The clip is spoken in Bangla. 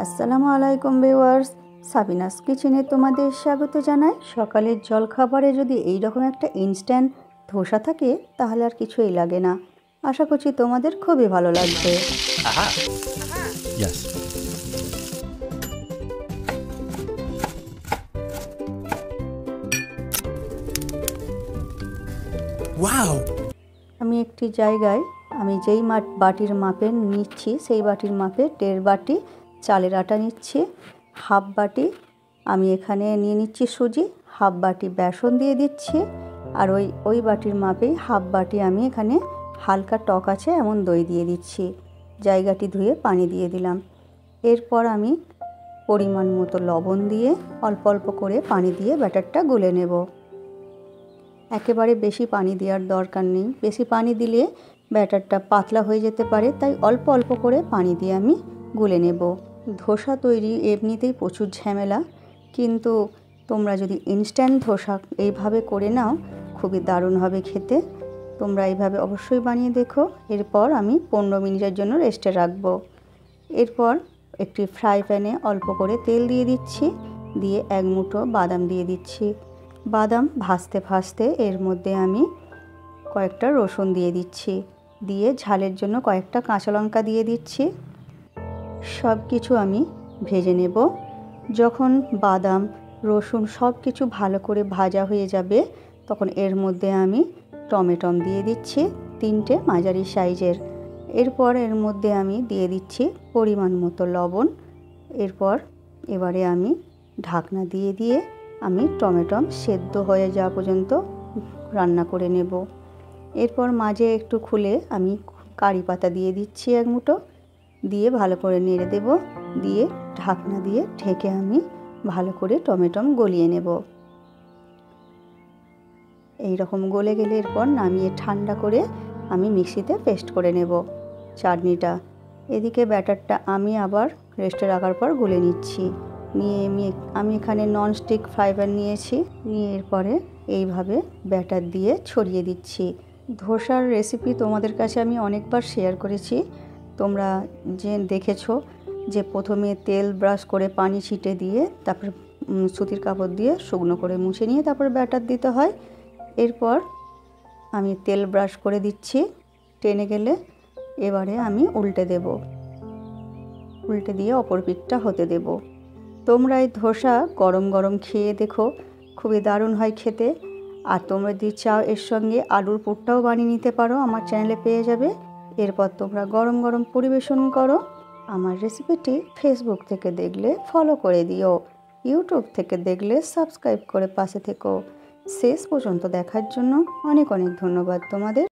আসসালামু আলাইকুম ভিউয়ার্স, সাবিনাস কিচেনে তোমাদের স্বাগত জানাই। সকালের জলখাবারে যদি এই রকম একটা ইনস্ট্যান্ট ধোসা থাকে তাহলে আর কিছুই লাগে না। আশা করছি তোমাদের খুবই ভালো লাগবে। Yes. Wow! আমি একটি জায়গায় আমি যেই বাটির মাপে নিচ্ছি সেই বাটির মাপে 1.5 বাটি চালের আটা নিচ্ছি, হাফ বাটি আমি এখানে নিয়ে নিচ্ছি সুজি, হাফ বাটি বেসন দিয়ে দিচ্ছি, আর ওই বাটির মাপেই হাফ বাটি আমি এখানে হালকা টক আছে এমন দই দিয়ে দিচ্ছি। জায়গাটি ধুয়ে পানি দিয়ে দিলাম। এরপর আমি পরিমাণ মতো লবণ দিয়ে অল্প অল্প করে পানি দিয়ে ব্যাটারটা গুলে নেব। একেবারে বেশি পানি দেওয়ার দরকার নেই, বেশি পানি দিলে ব্যাটারটা পাতলা হয়ে যেতে পারে, তাই অল্প অল্প করে পানি দিয়ে আমি গুলে নেব। ধোসা তৈরি এমনিতেই প্রচুর ঝামেলা, কিন্তু তোমরা যদি ইনস্ট্যান্ট ধোসা এইভাবে করে নাও খুবই দারুণ হবে খেতে। তোমরা এইভাবে অবশ্যই বানিয়ে দেখো। এরপর আমি 15 মিনিটের জন্য রেস্টে রাখবো। এরপর একটি ফ্রাই প্যানে অল্প করে তেল দিয়ে দিচ্ছি, দিয়ে এক মুঠো বাদাম দিয়ে দিচ্ছি। বাদাম ভাজতে ভাজতে এর মধ্যে আমি কয়েকটা রসুন দিয়ে দিচ্ছি, দিয়ে ঝালের জন্য কয়েকটা কাঁচা লঙ্কা দিয়ে দিচ্ছি। সব কিছু আমি ভেজে নেব। যখন বাদাম রসুন সব কিছু ভালো করে ভাজা হয়ে যাবে তখন এর মধ্যে আমি টমেটো দিয়ে দিচ্ছি 3টে মাঝারি সাইজের। এরপর এর মধ্যে আমি দিয়ে দিচ্ছি পরিমাণ মতো লবণ। এবারে আমি ঢাকনা দিয়ে দিয়ে আমি টমেটো সেদ্ধ হয়ে যাওয়া পর্যন্ত রান্না করে নেব। এরপর মাঝে একটু খুলে আমি কারি পাতা দিয়ে দিচ্ছি এক মুঠো, দিয়ে ভালো করে নেড়ে দেব, দিয়ে ঢাকনা দিয়ে ঢেকে আমি ভালো করে টমেটো গলিয়ে নেব। এই রকম গলে গেলে এরপর নামিয়ে ঠান্ডা করে আমি মিক্সিতে পেস্ট করে নেব চাটনিটা। এদিকে ব্যাটারটা আমি আবার রেস্টে রাখার পর গুলে নিচ্ছি। নিয়ে আমি এখানে ননস্টিক ফ্রাই প্যান নিয়েছি, নিয়ে এরপরে এইভাবে ব্যাটার দিয়ে ছড়িয়ে দিচ্ছি। ধোসার রেসিপি তোমাদের কাছে আমি অনেকবার শেয়ার করেছি, তোমরা যে দেখেছো যে প্রথমে তেল ব্রাশ করে পানি ছিটে দিয়ে তারপর সুতির কাপড় দিয়ে শুকনো করে মুছে নিয়ে তারপর ব্যাটার দিতে হয়। এরপর আমি তেল ব্রাশ করে দিচ্ছি, টেনে গেলে এবারে আমি উল্টে দেব, উল্টে দিয়ে অপর পিঠটা হতে দেব। তোমরা এই ধোসা গরম গরম খেয়ে দেখো, খুবই দারুণ হয় খেতে। আর তোমরা যদি চাও এর সঙ্গে আলুর পুরটাও বানিয়ে নিতে পারো, আমার চ্যানেলে পেয়ে যাবে। এরপর তোমরা গরম গরম পরিবেশন করো। আমার রেসিপিটি ফেসবুক থেকে দেখলে ফলো করে দিও, ইউটিউব থেকে দেখলে সাবস্ক্রাইব করে পাশে থেকো। শেষ পর্যন্ত দেখার জন্য অনেক অনেক ধন্যবাদ তোমাদের।